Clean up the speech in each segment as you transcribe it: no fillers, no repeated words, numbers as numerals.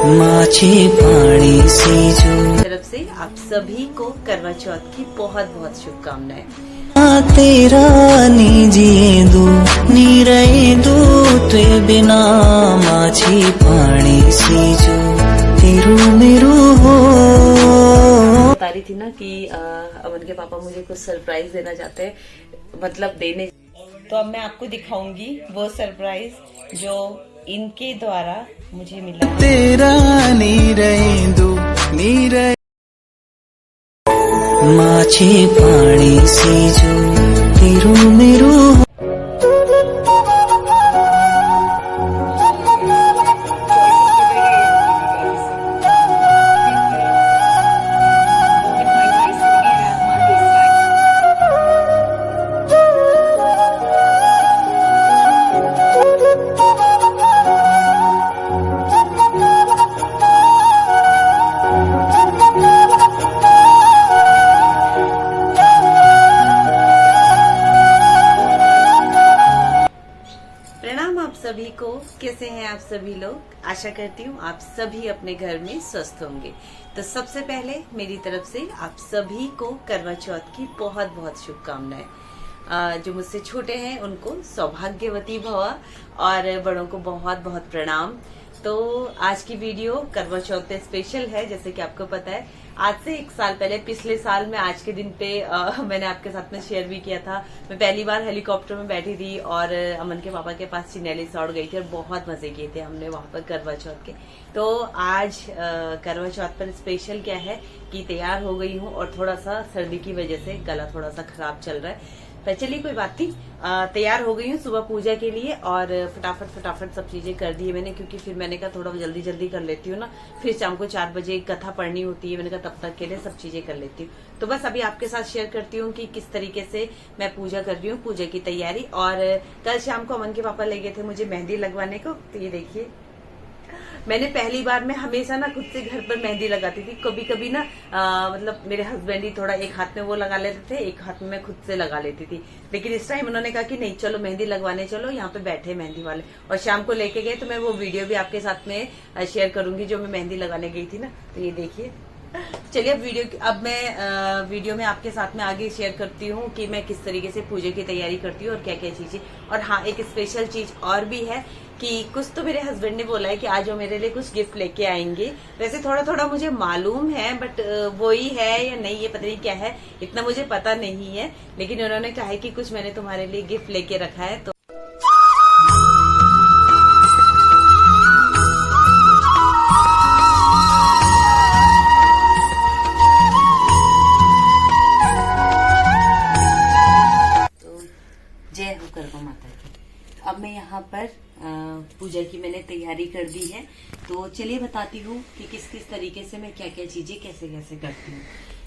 माझी पाणी से जो तरफ से आप सभी को करवा चौथ की बहुत बहुत शुभकामनाएं। तेरा निजिए दू निरय दू ते बिना माझी पाणी से जो तेरू मेरू हो। बता रही थी ना कि अमन के पापा मुझे कुछ सरप्राइज देना चाहते हैं, मतलब देने, तो अब मैं आपको दिखाऊंगी वो सरप्राइज जो इनके द्वारा मुझे मिला। तेरा निरय दू निरय माझी पाणी से जो तेरू मेरू हो। प्रणाम आप सभी को, कैसे हैं आप सभी लोग। आशा करती हूँ आप सभी अपने घर में स्वस्थ होंगे। तो सबसे पहले मेरी तरफ से आप सभी को करवा चौथ की बहुत बहुत शुभकामनाएं। जो मुझसे छोटे हैं उनको सौभाग्यवती भवा और बड़ों को बहुत बहुत प्रणाम। तो आज की वीडियो करवा चौथ पे स्पेशल है। जैसे कि आपको पता है, आज से 1 साल पहले, पिछले साल में आज के दिन पे मैंने आपके साथ में शेयर भी किया था। मैं पहली बार हेलीकॉप्टर में बैठी थी और अमन के पापा के पास चिन्नैली सौड़ गई थी और बहुत मजे किए थे हमने वहां पर करवा चौथ के। तो आज करवा चौथ पर स्पेशल क्या है कि तैयार हो गई हूँ और थोड़ा सा सर्दी की वजह से गला थोड़ा सा खराब चल रहा है। पर चलिए कोई बात नहीं, तैयार हो गई हूँ सुबह पूजा के लिए और फटाफट सब चीजें कर दी है मैंने, क्योंकि फिर मैंने कहा थोड़ा जल्दी जल्दी कर लेती हूँ ना, फिर शाम को 4 बजे कथा पढ़नी होती है। मैंने कहा तब तक के लिए सब चीजें कर लेती हूँ। तो बस अभी आपके साथ शेयर करती हूँ कि किस तरीके से मैं पूजा कर रही हूँ, पूजा की तैयारी। और कल शाम को अमन के पापा ले गए थे मुझे मेहंदी लगवाने को। तो ये देखिए, मैंने पहली बार में हमेशा ना खुद से घर पर मेहंदी लगाती थी। कभी कभी ना मतलब मेरे हस्बैंड ही थोड़ा एक हाथ में वो लगा लेते थे, एक हाथ में मैं खुद से लगा लेती थी। लेकिन इस टाइम उन्होंने कहा कि नहीं चलो मेहंदी लगवाने चलो, यहाँ पे बैठे मेहंदी वाले, और शाम को लेके गए। तो मैं वो वीडियो भी आपके साथ में शेयर करूंगी जो मैं मेहंदी लगाने गई थी ना। तो ये देखिए, चलिए अब मैं वीडियो में आपके साथ में आगे शेयर करती हूँ कि मैं किस तरीके से पूजा की तैयारी करती हूँ और क्या क्या चीजें। और हाँ, एक स्पेशल चीज और भी है कि कुछ तो मेरे हस्बैंड ने बोला है कि आज वो मेरे लिए कुछ गिफ्ट लेके आएंगे। वैसे थोड़ा थोड़ा मुझे मालूम है, बट वो ही है या नहीं ये पता नहीं क्या है, इतना मुझे पता नहीं है। लेकिन उन्होंने कहा है कि कुछ मैंने तुम्हारे लिए गिफ्ट लेके रखा है। तो जय हो करवा माता की। अब मैं यहाँ पर पूजा की मैंने तैयारी कर दी है। तो चलिए बताती हूँ कि किस किस तरीके से मैं क्या क्या चीजें कैसे कैसे करती हूँ।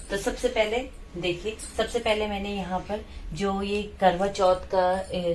तो सबसे पहले देखिए, सबसे पहले मैंने यहाँ पर जो ये करवा चौथ का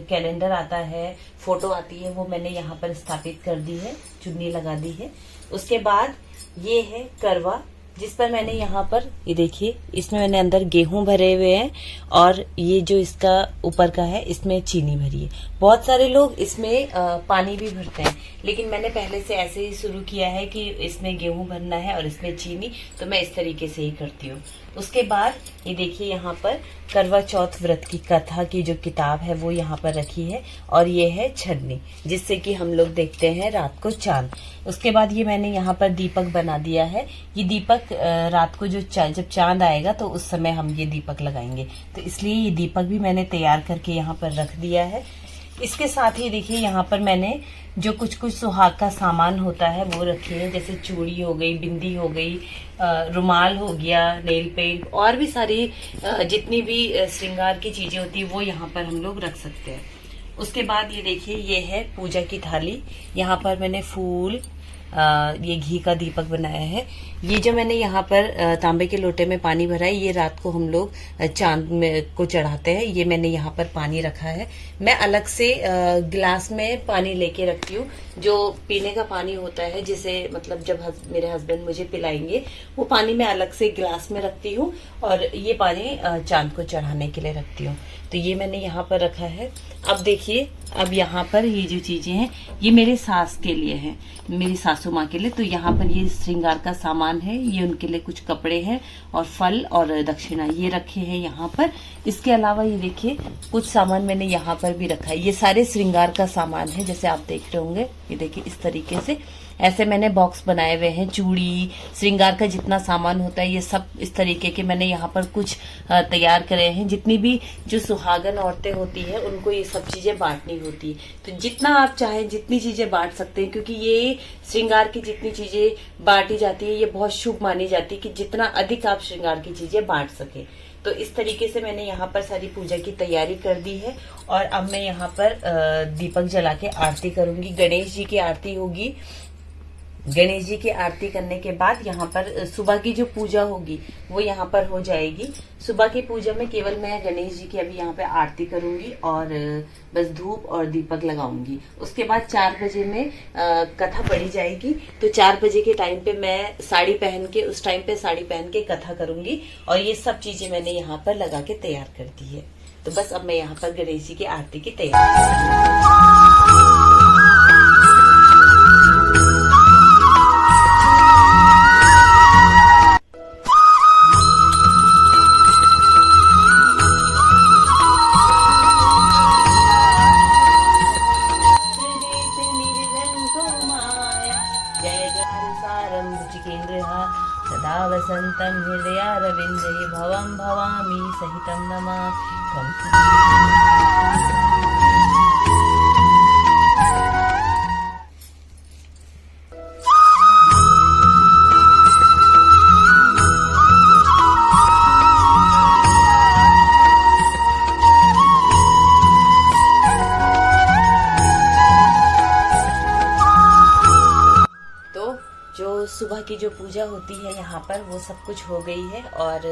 कैलेंडर आता है, फोटो आती है, वो मैंने यहाँ पर स्थापित कर दी है, चुन्नी लगा दी है। उसके बाद ये है करवा, जिस पर मैंने यहाँ पर ये देखिए, इसमें मैंने अंदर गेहूं भरे हुए हैं और ये जो इसका ऊपर का है इसमें चीनी भरी है। बहुत सारे लोग इसमें पानी भी भरते हैं, लेकिन मैंने पहले से ऐसे ही शुरू किया है कि इसमें गेहूं भरना है और इसमें चीनी, तो मैं इस तरीके से ही करती हूँ। उसके बाद ये देखिए, यहाँ पर करवा चौथ व्रत की कथा की जो किताब है वो यहाँ पर रखी है, और ये है छन्नी, जिससे कि हम लोग देखते हैं रात को चांद। उसके बाद ये मैंने यहाँ पर दीपक बना दिया है। ये दीपक रात को जब चांद आएगा तो उस समय हम ये दीपक लगाएंगे, तो इसलिए ये दीपक भी मैंने तैयार करके यहाँ पर रख दिया है। इसके साथ ही देखिए, यहाँ पर मैंने जो कुछ कुछ सुहाग का सामान होता है वो रखे हैं, जैसे चूड़ी हो गई, बिंदी हो गई, रुमाल हो गया, नेल पेंट, और भी सारी जितनी भी श्रृंगार की चीजें होती है वो यहाँ पर हम लोग रख सकते हैं। उसके बाद ये देखिए, ये है पूजा की थाली। यहाँ पर मैंने फूल, ये घी का दीपक बनाया है। ये जो मैंने यहाँ पर तांबे के लोटे में पानी भरा है, ये रात को हम लोग चांद को चढ़ाते हैं। ये मैंने यहाँ पर पानी रखा है। मैं अलग से गिलास में पानी लेके रखती हूँ, जो पीने का पानी होता है, जिसे मतलब जब मेरे हस्बैंड मुझे पिलाएंगे, वो पानी मैं अलग से गिलास में रखती हूँ और ये पानी चांद को चढ़ाने के लिए रखती हूँ। तो ये मैंने यहाँ पर रखा है। अब देखिए, अब यहाँ पर ये जो चीजें हैं ये मेरे सास के लिए हैं, मेरी सासू माँ के लिए। तो यहाँ पर ये श्रृंगार का सामान है, ये उनके लिए कुछ कपड़े हैं और फल और दक्षिणा ये रखे हैं यहाँ पर। इसके अलावा ये देखिए कुछ सामान मैंने यहाँ पर भी रखा है, ये सारे श्रृंगार का सामान है। जैसे आप देख रहे होंगे, ये देखिए इस तरीके से ऐसे मैंने बॉक्स बनाए हुए हैं। चूड़ी, श्रृंगार का जितना सामान होता है ये सब इस तरीके के मैंने यहाँ पर कुछ तैयार करे हैं। जितनी भी जो सुहागन औरतें होती है उनको ये सब चीजें बांटनी होती है, तो जितना आप चाहें जितनी चीजें बांट सकते हैं, क्योंकि ये श्रृंगार की जितनी चीजें बांटी जाती है ये बहुत शुभ मानी जाती है कि जितना अधिक आप श्रृंगार की चीजें बांट सके। तो इस तरीके से मैंने यहाँ पर सारी पूजा की तैयारी कर दी है। और अब मैं यहाँ पर दीपक जला के आरती करूंगी। गणेश जी की आरती होगी। गणेश जी की आरती करने के बाद यहाँ पर सुबह की जो पूजा होगी वो यहाँ पर हो जाएगी। सुबह की पूजा में केवल मैं गणेश जी की अभी यहाँ पे आरती करूंगी और बस धूप और दीपक लगाऊंगी। उसके बाद 4 बजे में कथा पढ़ी जाएगी। तो 4 बजे के टाइम पे मैं साड़ी पहन के, उस टाइम पे साड़ी पहन के कथा करूंगी। और ये सब चीजें मैंने यहाँ पर लगा के तैयार कर दी है। तो बस अब मैं यहाँ पर गणेश जी की आरती की तैयारी। सदा वसन्तं हृदयारविन्दे भवं भवामि सहितं नमामि। सुबह की जो पूजा होती है यहाँ पर वो सब कुछ हो गई है। और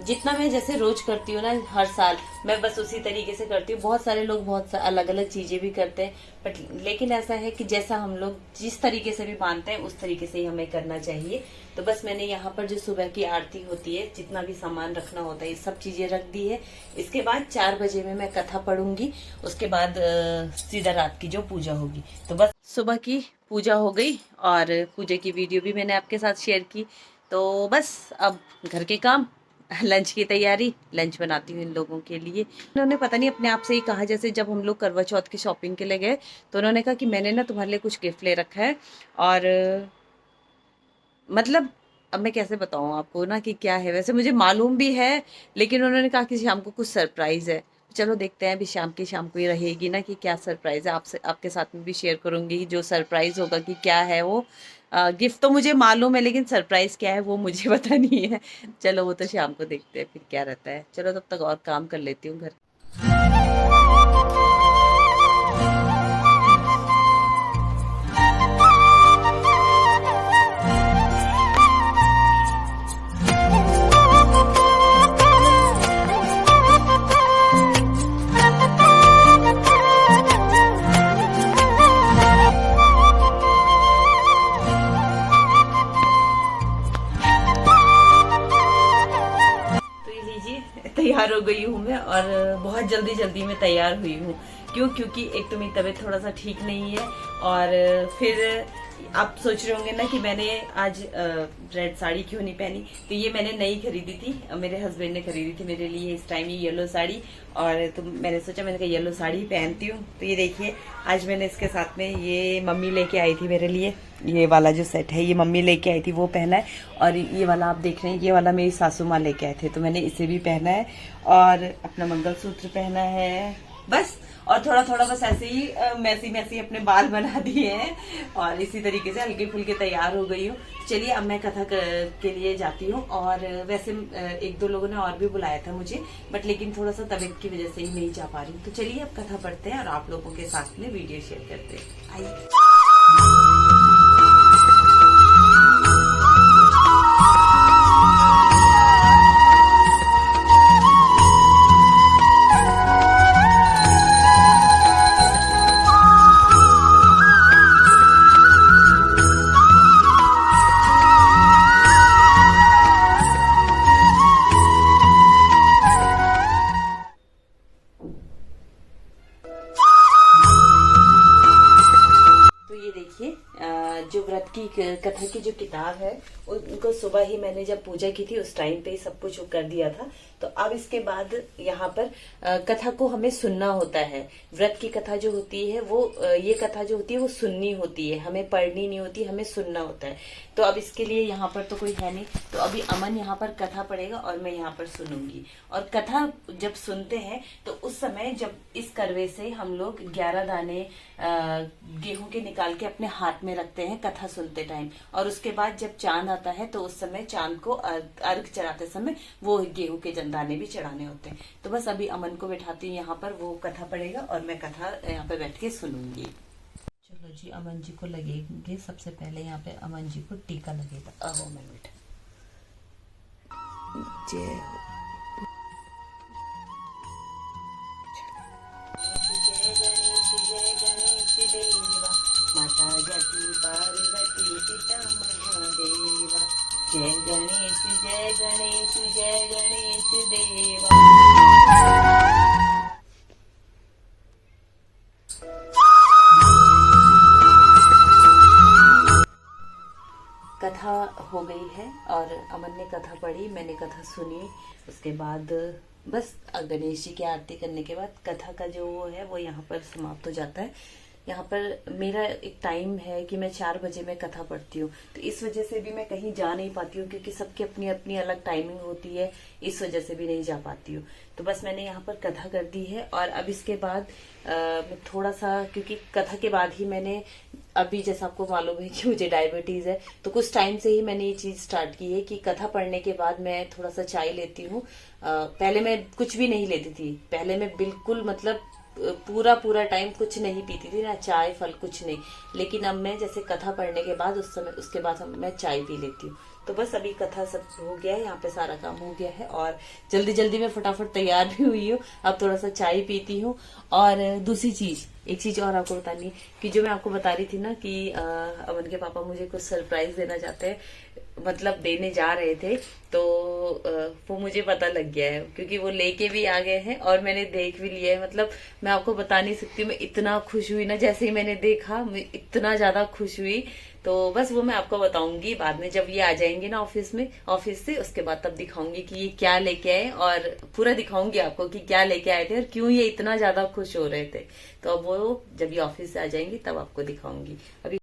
जितना मैं जैसे रोज करती हूँ ना हर साल, मैं बस उसी तरीके से करती हूँ। बहुत सारे लोग बहुत अलग अलग चीजें भी करते हैं, बट लेकिन ऐसा है कि जैसा हम लोग जिस तरीके से भी मानते हैं उस तरीके से ही हमें करना चाहिए। तो बस मैंने यहाँ पर जो सुबह की आरती होती है, जितना भी सामान रखना होता है, ये सब चीजें रख दी है। इसके बाद 4 बजे में मैं कथा पढ़ूंगी। उसके बाद सीधा रात की जो पूजा होगी। तो बस सुबह की पूजा हो गई और पूजा की वीडियो भी मैंने आपके साथ शेयर की। तो बस अब घर के काम, लंच की तैयारी, लंच बनाती हूँ इन लोगों के लिए। उन्होंने पता नहीं अपने आप से ही कहा, जैसे जब हम लोग करवा चौथ की शॉपिंग के लिए गए तो उन्होंने कहा कि मैंने ना तुम्हारे लिए कुछ गिफ्ट ले रखा है। और मतलब अब मैं कैसे बताऊँ आपको ना कि क्या है। वैसे मुझे मालूम भी है, लेकिन उन्होंने कहा कि शाम को कुछ सरप्राइज है। चलो देखते हैं, अभी शाम को ही रहेगी ना कि क्या सरप्राइज है। आपसे आपके साथ में भी शेयर करूंगी जो सरप्राइज होगा कि क्या है वो। गिफ्ट तो मुझे मालूम है, लेकिन सरप्राइज क्या है वो मुझे पता नहीं है। चलो वो तो शाम को देखते हैं फिर क्या रहता है। चलो तब तक और काम कर लेती हूँ घर। तैयार हो गई हूँ मैं, और बहुत जल्दी में तैयार हुई हूँ। क्योंकि एक तो मेरी तबीयत थोड़ा सा ठीक नहीं है, और फिर आप सोच रहे होंगे ना कि मैंने आज रेड साड़ी क्यों नहीं पहनी। तो ये मैंने नई खरीदी थी, मेरे हस्बैंड ने खरीदी थी मेरे लिए इस टाइम ये येलो साड़ी। और तो मैंने सोचा, मैंने कहा येलो साड़ी पहनती हूँ। तो ये देखिए आज मैंने इसके साथ में ये मम्मी लेके आई थी मेरे लिए, ये वाला जो सेट है ये मम्मी लेके आई थी, वो पहना है। और ये वाला आप देख रहे हैं, ये वाला मेरी सासू माँ लेके आए थे, तो मैंने इसे भी पहना है। और अपना मंगलसूत्र पहना है बस। और थोड़ा बस ऐसे ही मैसी अपने बाल बना दिए हैं, और इसी तरीके से हल्के फुल्के तैयार हो गई हूँ। चलिए अब मैं कथा के लिए जाती हूँ। और वैसे 1-2 लोगों ने और भी बुलाया था मुझे, बट लेकिन थोड़ा सा तबीयत की वजह से ही नहीं जा पा रही हूँ। तो चलिए अब कथा पढ़ते हैं और आप लोगों के साथ में वीडियो शेयर करते हैं। आइए। कथा की जो किताब है उनको सुबह ही मैंने जब पूजा की थी उस टाइम पे ही सब कुछ कर दिया था। तो अब इसके बाद यहाँ पर कथा को हमें सुनना होता है। व्रत की कथा जो होती है वो ये कथा जो होती है वो सुननी होती है, हमें पढ़नी नहीं होती, हमें सुनना होता है। तो अब इसके लिए यहाँ पर तो कोई है नहीं, तो अभी अमन यहाँ पर कथा पढ़ेगा और मैं यहाँ पर सुनूंगी। और कथा जब सुनते हैं तो उस समय जब इस करवे से हम लोग 11 दाने गेहूं के निकाल के अपने हाथ में रखते हैं कथा सुनते टाइम, और उसके बाद जब चांद आता है तो उस समय चांद को अर्घ चढ़ाते समय वो गेहूं के दाने भी चढ़ाने होते हैं। तो बस अभी अमन को बैठाती हूँ यहाँ पर, वो कथा पढ़ेगा और मैं कथा यहाँ पर बैठ के सुनूंगी। चलो जी, अमन जी को लगेंगे सबसे पहले यहाँ पे अमन जी को टीका लगेगा। अहो मैं बेटा, जय हो। जय गणेश देवा, माता जटी पार्वती पिता महादेवा। जय गणेश जय गणेश जय गणेश देवा। कथा हो गई है और अमन ने कथा पढ़ी, मैंने कथा सुनी। उसके बाद बस गणेश जी की आरती करने के बाद कथा का जो वो है वो यहाँ पर समाप्त हो जाता है। यहाँ पर मेरा एक टाइम है कि मैं 4 बजे में कथा पढ़ती हूँ, तो इस वजह से भी मैं कहीं जा नहीं पाती हूँ क्योंकि सबकी अपनी अपनी अलग टाइमिंग होती है, इस वजह से भी नहीं जा पाती हूँ। तो बस मैंने यहाँ पर कथा कर दी है और अब इसके बाद मैं थोड़ा सा, क्योंकि कथा के बाद ही मैंने अभी जैसा आपको मालूम है कि मुझे डायबिटीज है, तो कुछ टाइम से ही मैंने ये चीज स्टार्ट की है कि कथा पढ़ने के बाद मैं थोड़ा सा चाय लेती हूँ। पहले मैं कुछ भी नहीं लेती थी, पहले मैं बिल्कुल मतलब पूरा टाइम कुछ नहीं पीती थी, ना चाय फल कुछ नहीं। लेकिन अब मैं जैसे कथा पढ़ने के बाद उस समय उसके बाद मैं चाय पी लेती हूँ। तो बस अभी कथा सब हो गया है, यहाँ पे सारा काम हो गया है और जल्दी जल्दी में फटाफट तैयार भी हुई हूँ। अब थोड़ा सा चाय पीती हूँ। और दूसरी चीज, एक चीज और आपको बतानी है कि जो मैं आपको बता रही थी ना कि अमन के पापा मुझे कुछ सरप्राइज देना चाहते हैं, मतलब देने जा रहे थे, तो वो मुझे पता लग गया है क्योंकि वो लेके भी आ गए हैं और मैंने देख भी लिया है। मतलब मैं आपको बता नहीं सकती, मैं इतना खुश हुई ना, जैसे ही मैंने देखा मैं इतना ज्यादा खुश हुई। तो बस वो मैं आपको बताऊंगी बाद में, जब ये आ जाएंगे ना ऑफिस से, उसके बाद तब दिखाऊंगी कि ये क्या लेके आए और पूरा दिखाऊंगी आपको कि क्या लेके आए थे और क्यों ये इतना ज्यादा खुश हो रहे थे। तो अब वो जब ये ऑफिस से आ जाएंगी तब आपको दिखाऊंगी। अभी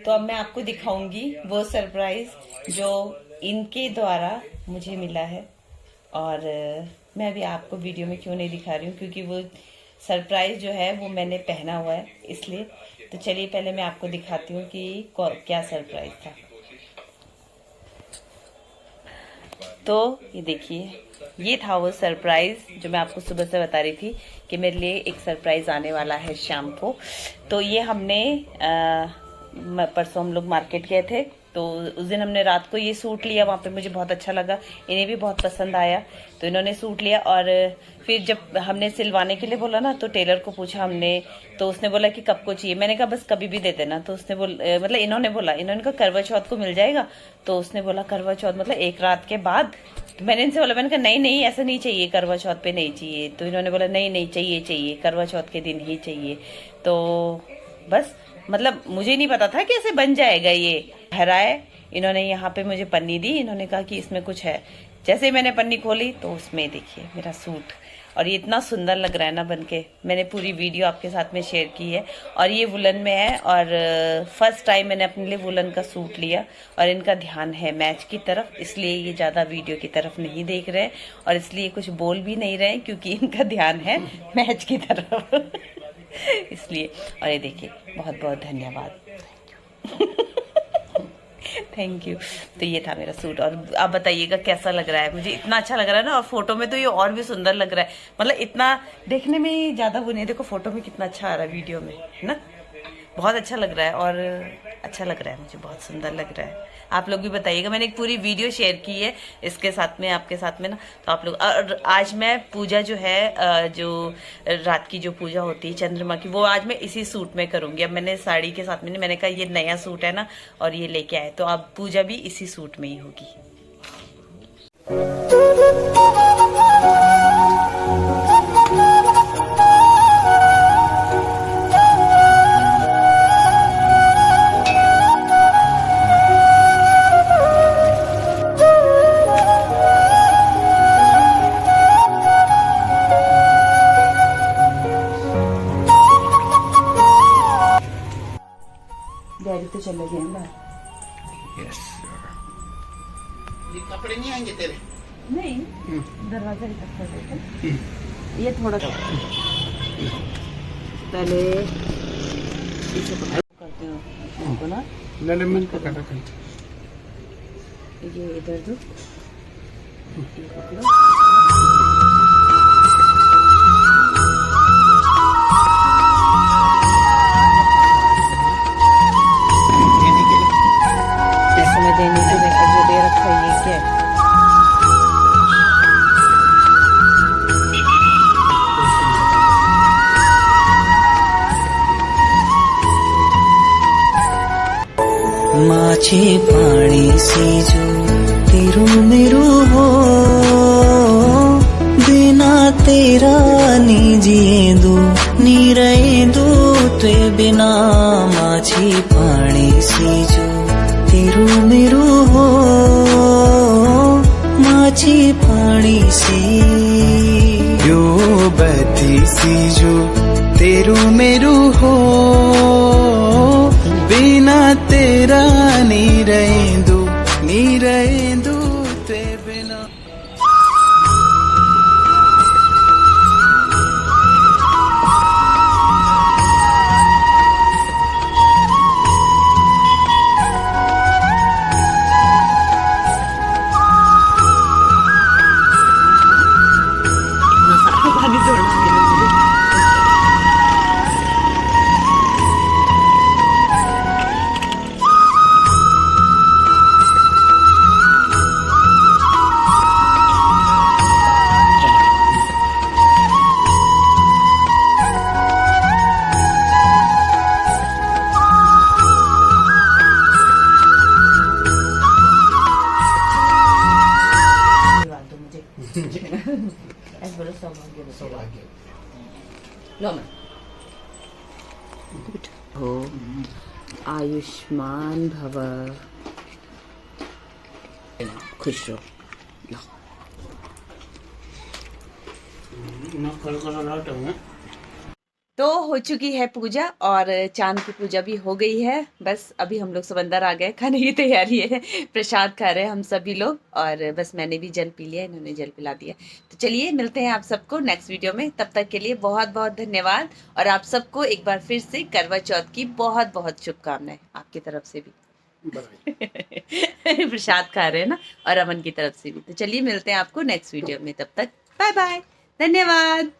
तो अब मैं आपको दिखाऊंगी वो सरप्राइज जो इनके द्वारा मुझे मिला है। और मैं अभी आपको वीडियो में क्यों नहीं दिखा रही हूँ क्योंकि वो सरप्राइज जो है वो मैंने पहना हुआ है इसलिए। तो चलिए पहले मैं आपको दिखाती हूँ कि क्या सरप्राइज था। तो ये देखिए, ये था वो सरप्राइज जो मैं आपको सुबह से बता रही थी कि मेरे लिए एक सरप्राइज आने वाला है शाम को। तो ये हमने परसों हम लोग मार्केट गए थे, तो उस दिन हमने रात को ये सूट लिया, वहाँ पे मुझे बहुत अच्छा लगा, इन्हें भी बहुत पसंद आया, तो इन्होंने सूट लिया। और फिर जब हमने सिलवाने के लिए बोला ना, तो टेलर को पूछा हमने, तो उसने बोला कि कब को चाहिए। मैंने कहा बस कभी भी दे देना। तो उसने मतलब इन्होंने कहा करवा चौथ को मिल जाएगा। तो उसने बोला करवा चौथ मतलब एक रात के बाद। तो मैंने इनसे बोला, मैंने कहा नहीं ऐसा नहीं चाहिए, करवा चौथ पे नहीं चाहिए। तो इन्होंने बोला नहीं चाहिए, करवा चौथ के दिन ही चाहिए। तो बस मतलब मुझे नहीं पता था कि ऐसे बन जाएगा। ये हराए इन्होंने यहाँ पे मुझे पन्नी दी, इन्होंने कहा कि इसमें कुछ है। जैसे ही मैंने पन्नी खोली तो उसमें देखिए मेरा सूट, और ये इतना सुंदर लग रहा है ना बनके। मैंने पूरी वीडियो आपके साथ में शेयर की है। और ये वुलन में है और फर्स्ट टाइम मैंने अपने लिए वुलन का सूट लिया। और इनका ध्यान है मैच की तरफ, इसलिए ये ज़्यादा वीडियो की तरफ नहीं देख रहे और इसलिए कुछ बोल भी नहीं रहे क्योंकि इनका ध्यान है मैच की तरफ इसलिए। और ये देखिए, बहुत बहुत धन्यवाद थैंक यू। तो ये था मेरा सूट और आप बताइएगा कैसा लग रहा है। मुझे इतना अच्छा लग रहा है ना, और फोटो में तो ये और भी सुंदर लग रहा है। मतलब इतना देखने में ज्यादा वो नहीं, देखो फोटो में कितना अच्छा आ रहा है, वीडियो में है ना, बहुत अच्छा लग रहा है और अच्छा लग रहा है, मुझे बहुत सुंदर लग रहा है। आप लोग भी बताइएगा, मैंने एक पूरी वीडियो शेयर की है इसके साथ में, आपके साथ में ना। तो आप लोग, और आज मैं पूजा जो है, जो रात की जो पूजा होती है चंद्रमा की, वो आज मैं इसी सूट में करूंगी। अब मैंने साड़ी के साथ में, मैंने कहा ये नया सूट है ना और ये लेके आए, तो अब पूजा भी इसी सूट में ही होगी। यस ये कपड़े नहीं आएंगे तेरे? नहीं, दरवाजा ही तक कर देते। ये थोड़ा पहले इसे करती हूँ इसको ना, लेमन को काटा कर ये इधर दो, ये पकड़ो। देने के लिए इस समय देने के लिए जो दे रखा है ये क्या है? माझे पाणीसी जो तेरू मेरू हो, बिना तेरा नी जिएंदू नी रहेंदू ते बिना। माझे पाणीसी जो तेरू मेरू हो, माझे पाणीसी यो बत्तीसी जो तेरू मेरू हो, बिना तेरा नी रहेंदू ते बिना। इतना सारा पानी छोड़ना मेरे लिए। ऐसे बोलो सौभाग्य बताओ। सौभाग्य। लो मैं हो, आयुष्मान भव, खुश रहो। ना कल कल लाट है। तो हो चुकी है पूजा और चांद की पूजा भी हो गई है। बस अभी हम लोग सब अंदर आ गए, खाने की तैयारी है, प्रसाद खा रहे हैं हम सभी लोग। और बस मैंने भी जल पी लिया, इन्होंने जल पिला दिया। तो चलिए मिलते हैं आप सबको नेक्स्ट वीडियो में। तब तक के लिए बहुत बहुत धन्यवाद। और आप सबको एक बार फिर से करवा चौथ की बहुत बहुत शुभकामनाएं, आपकी तरफ से भी। प्रसाद खा रहे हैं ना, और अमन की तरफ से भी। तो चलिए मिलते हैं आपको नेक्स्ट वीडियो में। तब तक बाय बाय, धन्यवाद।